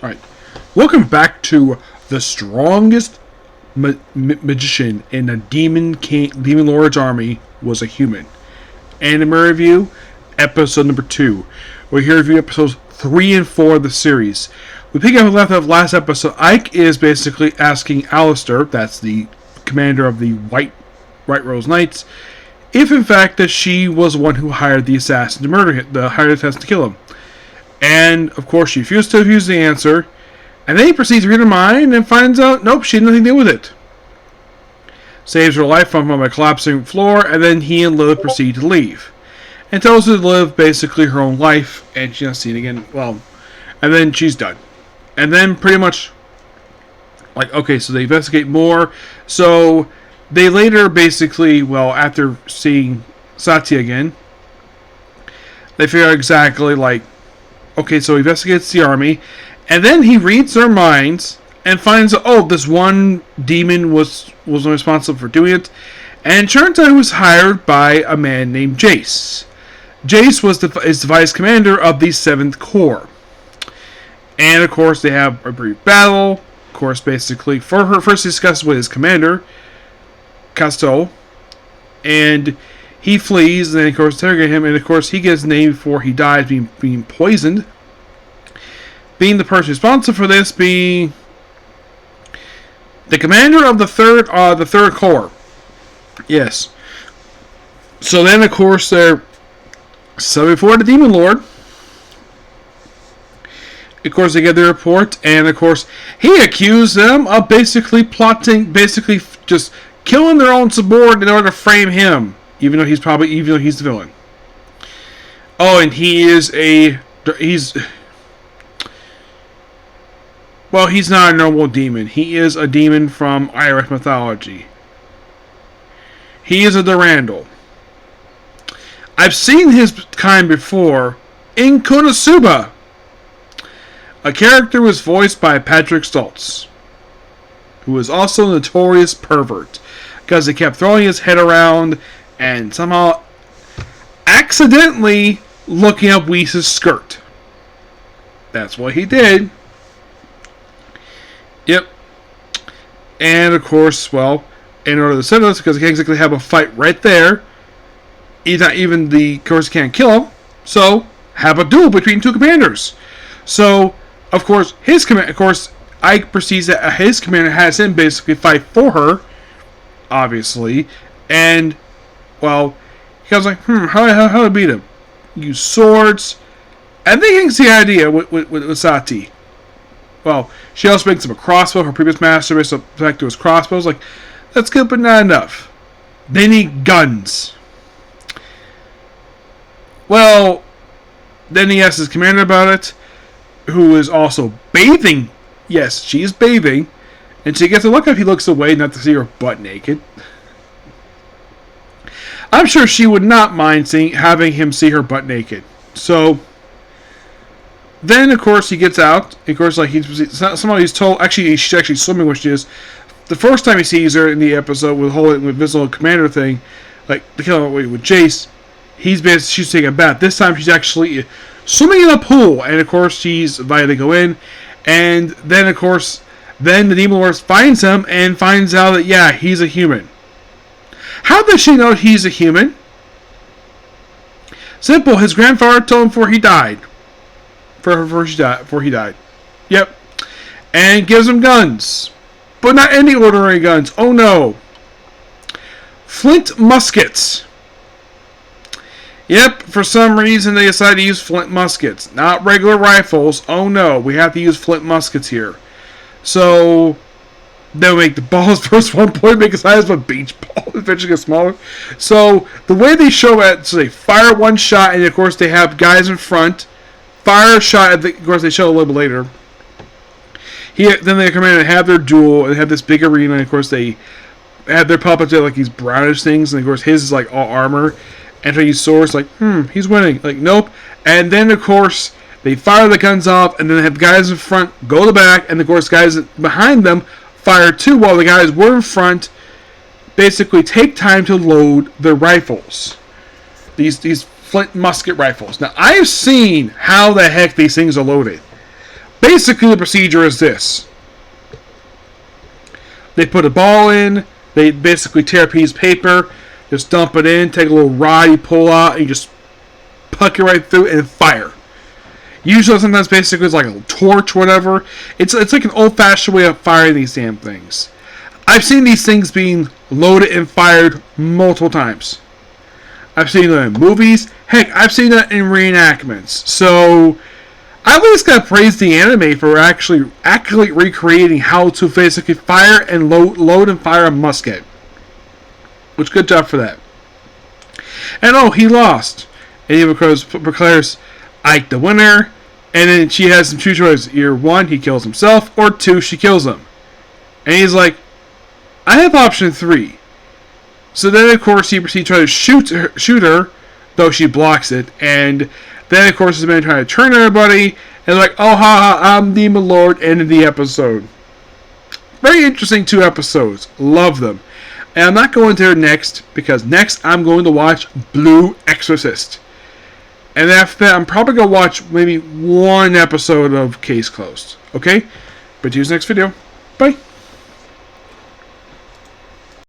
Alright. Welcome back to the strongest magician in a Demon Lord's army was a human. Anime review, episode number 2. We're here to review episodes 3 and 4 of the series. We pick up left off last episode. Ike is basically asking Alistair, that's the commander of the White Rose Knights, if in fact that she was the one who hired the assassin to murder him, hired the assassin to kill him. And, of course, she refused to use the answer. And then he proceeds to read her mind and finds out, nope, she had nothing to do with it. Saves her life from a collapsing floor, and then he and Lilith proceed to leave. And tells her to live basically her own life, and she's not seen again. Well, and then she's done. And then pretty much, okay, so they investigate more. So they later basically, after seeing Satya again, they figure out exactly, okay, so he investigates the army, and then he reads their minds and finds out, this one demon was responsible for doing it, and it turns out he was hired by a man named Jace. Jace is the vice commander of the 7th Corps. And, of course, they have a brief battle. Of course, basically, for her first discuss with his commander, Casto, and he flees, and then, of course, interrogate him, and, of course, he gets named before he dies, being poisoned. Being the person responsible for this being the commander of the third Corps. Yes. So then, of course, so before the Demon Lord. Of course, they get the report, and, of course, he accused them of basically plotting, basically just killing their own subordinate in order to frame him. Even though he's the villain. Oh, and he's not a normal demon. He is a demon from Irish mythology. He is a Durandal. I've seen his kind before in Konosuba. A character was voiced by Patrick Stultz, who was also a notorious pervert, because he kept throwing his head around and somehow accidentally looking up Whis' skirt. That's what he did. Yep. And, of course, in order to settle this, because he can't exactly have a fight right there, he's not even of course, can't kill him, so have a duel between two commanders. So, of course, Ike perceives that his commander has him basically fight for her, obviously, and, he was like, how to beat him? Use swords, and they can see the idea with Sati. Well, she also makes him a crossbow. Her previous master makes back to his crossbows. That's good, but not enough. They need guns. Well, then he asks his commander about it, who is also bathing. Yes, she is bathing. And she gets a look up. He looks away, not to see her butt naked. I'm sure she would not mind having him see her butt naked. So then, of course, he gets out. Of course, somehow he's told. Actually, she's actually swimming, which is the first time he sees her in the episode with this little commander thing, the killing with Jace. She's taking a bath. This time, she's actually swimming in a pool, and of course, she's invited to go in. And then, of course, the Demon Lord finds him and finds out that he's a human. How does she know he's a human? Simple. His grandfather told him before he died. Before he died. Yep. And gives him guns. But not any ordinary guns. Oh no. Flint muskets. Yep. For some reason they decided to use flint muskets. Not regular rifles. Oh no. We have to use flint muskets here. So they'll make the balls first one point, make the size of a beach ball, eventually get smaller. So the way they show it, so they fire one shot, and of course they have guys in front. Fire a shot, of course they show a little bit later. Then they come in and have their duel, and have this big arena, and of course they have their puppets like these brownish things, and of course his is all armor. And he swords, he's winning. Nope. And then of course they fire the guns off, and then they have guys in front go to the back, and of course guys behind them fire too, while the guys were in front basically take time to load their rifles. These flint musket rifles. Now, I've seen how the heck these things are loaded. basically the procedure is this. They put a ball in, they basically tear a piece of paper, just dump it in, take a little rod you pull out, and you just puck it right through and fire. Usually sometimes basically it's like a torch, whatever. It's like an old-fashioned way of firing these damn things. I've seen these things being loaded and fired multiple times. I've seen them in movies. Heck, I've seen that in reenactments. So, I at least gotta praise the anime for actually accurately recreating how to basically fire and load and fire a musket. Which, good job for that. And oh, he lost. And he declares Ike the winner. And then she has some two choices. Either one, he kills himself, or two, she kills him. And he's like, I have option 3. So then, of course, he proceeds to try to shoot her, though she blocks it. And then, of course, the man trying to turn everybody. And like, oh, ha, I'm Demon Lord. End of the episode. Very interesting 2 episodes. Love them. And I'm not going to next, because next I'm going to watch Blue Exorcist. And after that, I'm probably going to watch maybe 1 episode of Case Closed. Okay? But see you next video. Bye.